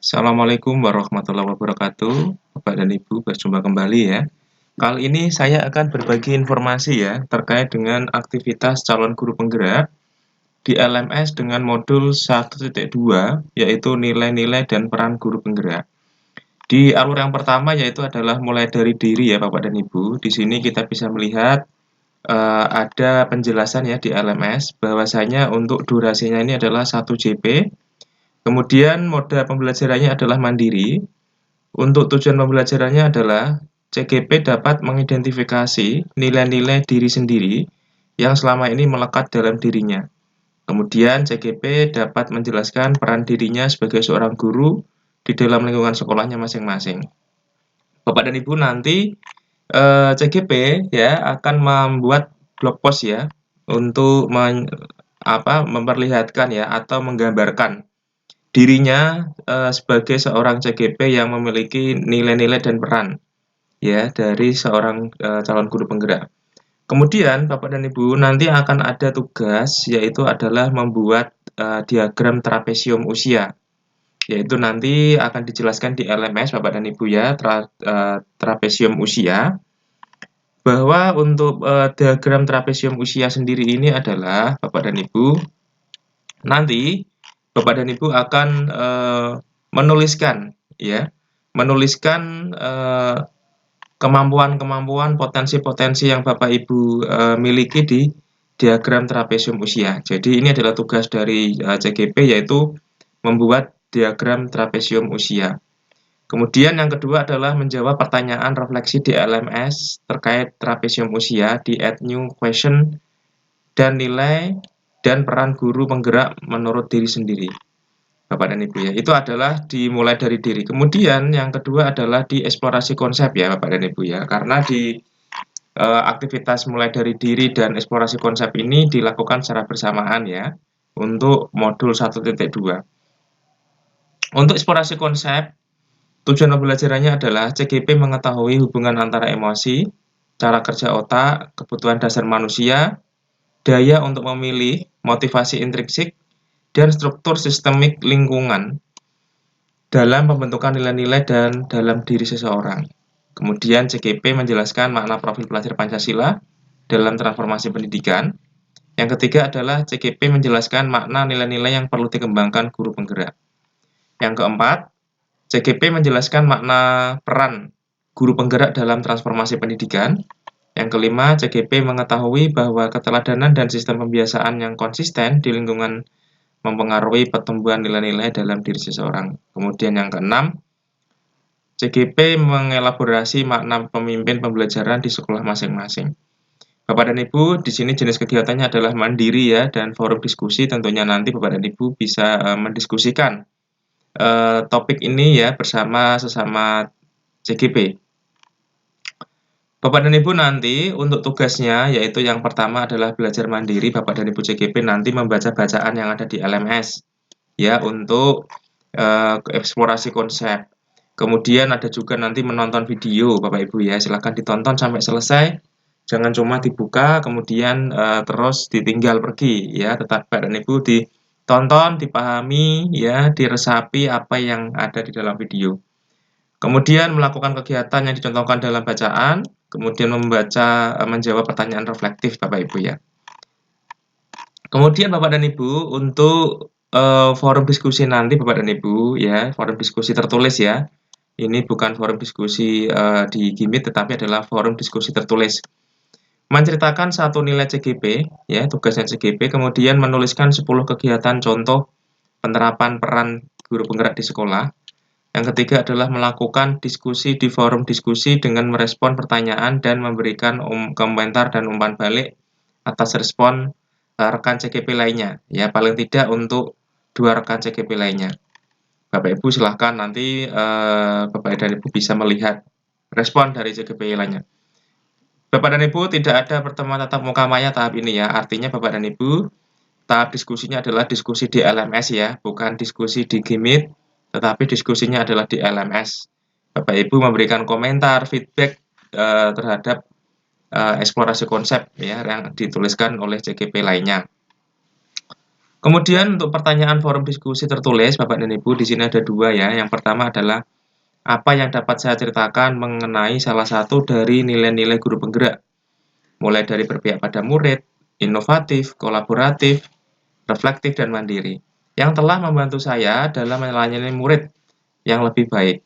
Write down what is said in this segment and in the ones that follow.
Assalamualaikum warahmatullahi wabarakatuh, Bapak dan Ibu, berjumpa kembali ya. Kali ini saya akan berbagi informasi ya terkait dengan aktivitas calon guru penggerak di LMS dengan modul 1.2 yaitu nilai-nilai dan peran guru penggerak. Di alur yang pertama yaitu adalah mulai dari diri ya Bapak dan Ibu. Di sini kita bisa melihat ada penjelasan ya di LMS bahwasanya untuk durasinya ini adalah 1 JP. Kemudian moda pembelajarannya adalah mandiri. Untuk tujuan pembelajarannya adalah CGP dapat mengidentifikasi nilai-nilai diri sendiri yang selama ini melekat dalam dirinya. Kemudian CGP dapat menjelaskan peran dirinya sebagai seorang guru di dalam lingkungan sekolahnya masing-masing. Bapak dan Ibu nanti CGP ya akan membuat blog post ya untuk memperlihatkan ya atau menggambarkan dirinya sebagai seorang CGP yang memiliki nilai-nilai dan peran ya dari seorang calon guru penggerak. Kemudian Bapak dan Ibu nanti akan ada tugas yaitu adalah membuat diagram trapesium usia. Yaitu nanti akan dijelaskan di LMS Bapak dan Ibu ya trapesium usia bahwa untuk diagram trapesium usia sendiri ini adalah Bapak dan Ibu nanti Bapak dan Ibu akan menuliskan ya, menuliskan kemampuan-kemampuan, potensi-potensi yang Bapak Ibu miliki di diagram trapesium usia. Jadi ini adalah tugas dari CGP yaitu membuat diagram trapesium usia. Kemudian yang kedua adalah menjawab pertanyaan refleksi di LMS terkait trapesium usia di add new question dan nilai dan peran guru penggerak menurut diri sendiri. Bapak dan Ibu ya, itu adalah dimulai dari diri. Kemudian yang kedua adalah di eksplorasi konsep ya Bapak dan Ibu ya, karena di aktivitas mulai dari diri dan eksplorasi konsep ini dilakukan secara bersamaan ya untuk modul 1.2. Untuk eksplorasi konsep, tujuan pembelajarannya adalah CGP mengetahui hubungan antara emosi, cara kerja otak, kebutuhan dasar manusia, daya untuk memilih, motivasi intrinsik, dan struktur sistemik lingkungan dalam pembentukan nilai-nilai dan dalam diri seseorang. Kemudian CGP menjelaskan makna profil pelajar Pancasila dalam transformasi pendidikan. Yang ketiga adalah CGP menjelaskan makna nilai-nilai yang perlu dikembangkan guru penggerak. Yang keempat, CGP menjelaskan makna peran guru penggerak dalam transformasi pendidikan. Yang kelima, CGP mengetahui bahwa keteladanan dan sistem pembiasaan yang konsisten di lingkungan mempengaruhi pertumbuhan nilai-nilai dalam diri seseorang. Kemudian yang keenam, CGP mengelaborasi makna pemimpin pembelajaran di sekolah masing-masing. Bapak dan Ibu, di sini jenis kegiatannya adalah mandiri ya dan forum diskusi. Tentunya nanti Bapak dan Ibu bisa mendiskusikan topik ini ya bersama sesama CGP. Bapak dan Ibu nanti untuk tugasnya yaitu yang pertama adalah belajar mandiri. Bapak dan Ibu CGP nanti membaca bacaan yang ada di LMS ya untuk eksplorasi konsep. Kemudian ada juga nanti menonton video Bapak Ibu ya. Silahkan ditonton sampai selesai. Jangan cuma dibuka kemudian terus ditinggal pergi ya. Tetapi Bapak dan Ibu ditonton, dipahami ya, diresapi apa yang ada di dalam video. Kemudian melakukan kegiatan yang dicontohkan dalam bacaan, kemudian menjawab pertanyaan reflektif Bapak Ibu ya. Kemudian Bapak dan Ibu untuk forum diskusi nanti Bapak dan Ibu ya, forum diskusi tertulis ya. Ini bukan forum diskusi di Gimit tetapi adalah forum diskusi tertulis. Menceritakan satu nilai CGP ya, tugasnya CGP, kemudian menuliskan 10 kegiatan contoh penerapan peran guru penggerak di sekolah. Yang ketiga adalah melakukan diskusi di forum diskusi dengan merespon pertanyaan dan memberikan komentar dan umpan balik atas respon rekan CGP lainnya. Ya, paling tidak untuk 2 rekan CGP lainnya. Bapak Ibu silahkan nanti Bapak dan Ibu bisa melihat respon dari CGP lainnya. Bapak dan Ibu tidak ada pertemuan tatap muka maya tahap ini ya. Artinya Bapak dan Ibu tahap diskusinya adalah diskusi di LMS ya, bukan diskusi di Gimit, tetapi diskusinya adalah di LMS. Bapak Ibu memberikan komentar, feedback terhadap eksplorasi konsep ya yang dituliskan oleh CGP lainnya. Kemudian untuk pertanyaan forum diskusi tertulis, Bapak dan Ibu, di sini ada 2 ya. Yang pertama adalah, apa yang dapat saya ceritakan mengenai salah satu dari nilai-nilai guru penggerak? Mulai dari berpihak pada murid, inovatif, kolaboratif, reflektif, dan mandiri, yang telah membantu saya dalam melayani murid yang lebih baik.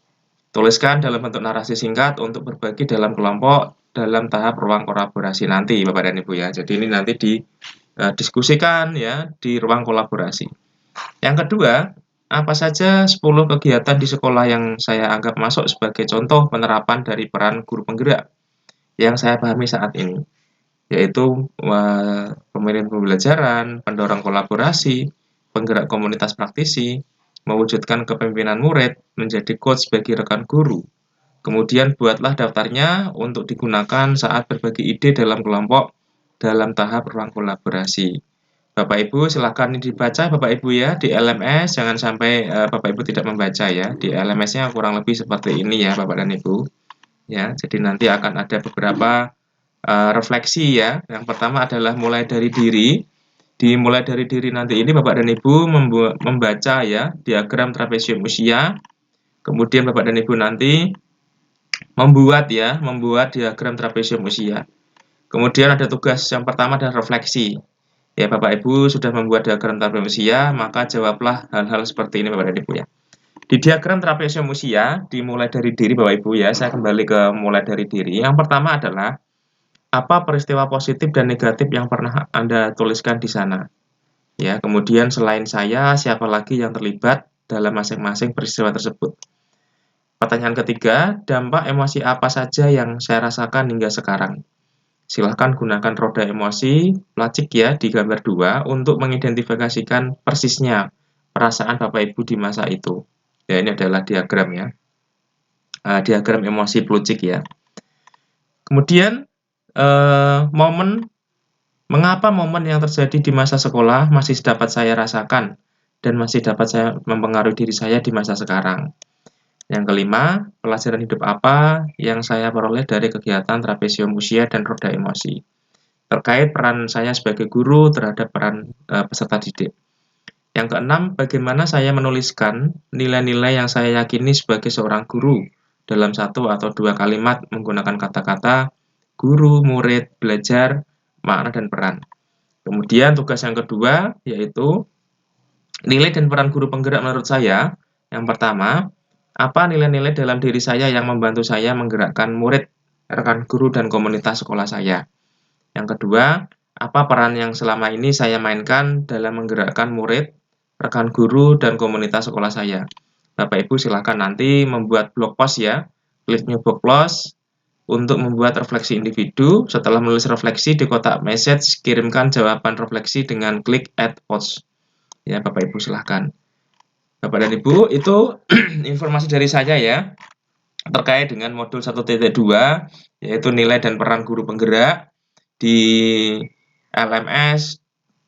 Tuliskan dalam bentuk narasi singkat untuk berbagi dalam kelompok dalam tahap ruang kolaborasi nanti, Bapak dan Ibu ya. Jadi ini nanti didiskusikan ya di ruang kolaborasi. Yang kedua, apa saja 10 kegiatan di sekolah yang saya anggap masuk sebagai contoh penerapan dari peran guru penggerak yang saya pahami saat ini, yaitu pemilihan pembelajaran, pendorong kolaborasi, penggerak komunitas praktisi, mewujudkan kepemimpinan murid, menjadi coach bagi rekan guru. Kemudian buatlah daftarnya untuk digunakan saat berbagi ide dalam kelompok dalam tahap ruang kolaborasi. Bapak Ibu silahkan dibaca Bapak Ibu ya di LMS, jangan sampai Bapak Ibu tidak membaca ya. Di LMS-nya kurang lebih seperti ini ya Bapak dan Ibu. Ya, jadi nanti akan ada beberapa refleksi ya. Yang pertama adalah mulai dari diri. Dimulai dari diri nanti ini Bapak dan Ibu membaca ya diagram trapesium usia. Kemudian Bapak dan Ibu nanti membuat diagram trapesium usia. Kemudian ada tugas yang pertama adalah refleksi. Ya, Bapak Ibu sudah membuat diagram trapesium usia, maka jawablah hal-hal seperti ini Bapak dan Ibu ya. Di diagram trapesium usia dimulai dari diri Bapak Ibu ya. Saya kembali ke mulai dari diri. Yang pertama adalah apa peristiwa positif dan negatif yang pernah Anda tuliskan di sana. Ya, kemudian selain saya, siapa lagi yang terlibat dalam masing-masing peristiwa tersebut. Pertanyaan ketiga, dampak emosi apa saja yang saya rasakan hingga sekarang. Silahkan gunakan roda emosi, pelacik ya di gambar 2 untuk mengidentifikasikan persisnya perasaan Bapak Ibu di masa itu. Ya, ini adalah diagram ya. Diagram emosi pelacik ya. Kemudian mengapa momen yang terjadi di masa sekolah masih dapat saya rasakan dan masih dapat saya mempengaruhi diri saya di masa sekarang. Yang kelima, pelajaran hidup apa yang saya peroleh dari kegiatan trapesium usia dan roda emosi terkait peran saya sebagai guru terhadap peran peserta didik. Yang keenam, bagaimana saya menuliskan nilai-nilai yang saya yakini sebagai seorang guru dalam 1 atau 2 kalimat menggunakan kata-kata guru, murid, belajar, makna, dan peran. Kemudian tugas yang kedua yaitu nilai dan peran guru penggerak menurut saya. Yang pertama, apa nilai-nilai dalam diri saya yang membantu saya menggerakkan murid, rekan guru, dan komunitas sekolah saya. Yang kedua, apa peran yang selama ini saya mainkan dalam menggerakkan murid, rekan guru, dan komunitas sekolah saya. Bapak Ibu silahkan nanti membuat blog post ya, klik new blog post untuk membuat refleksi individu. Setelah menulis refleksi di kotak message, kirimkan jawaban refleksi dengan klik add post. Ya, Bapak Ibu silahkan. Bapak dan Ibu, itu informasi dari saya ya, terkait dengan modul 1.2, yaitu nilai dan peran guru penggerak di LMS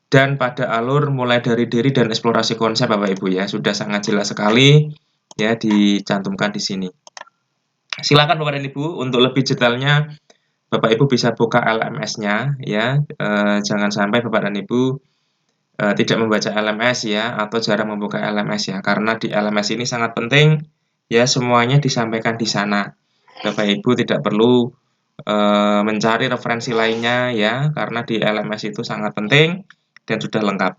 dan pada alur mulai dari diri dan eksplorasi konsep Bapak Ibu ya. Sudah sangat jelas sekali ya dicantumkan di sini. Silakan Bapak dan Ibu untuk lebih detailnya Bapak Ibu bisa buka LMS-nya ya. Jangan sampai Bapak dan Ibu tidak membaca LMS ya, atau jarang membuka LMS ya, karena di LMS ini sangat penting ya, semuanya disampaikan di sana. Bapak Ibu tidak perlu mencari referensi lainnya ya, karena di LMS itu sangat penting dan sudah lengkap.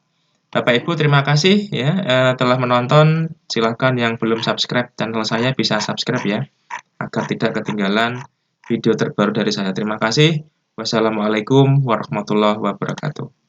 Bapak Ibu terima kasih ya telah menonton. Silahkan yang belum subscribe channel saya bisa subscribe ya, agar tidak ketinggalan video terbaru dari saya. Terima kasih. Wassalamualaikum warahmatullahi wabarakatuh.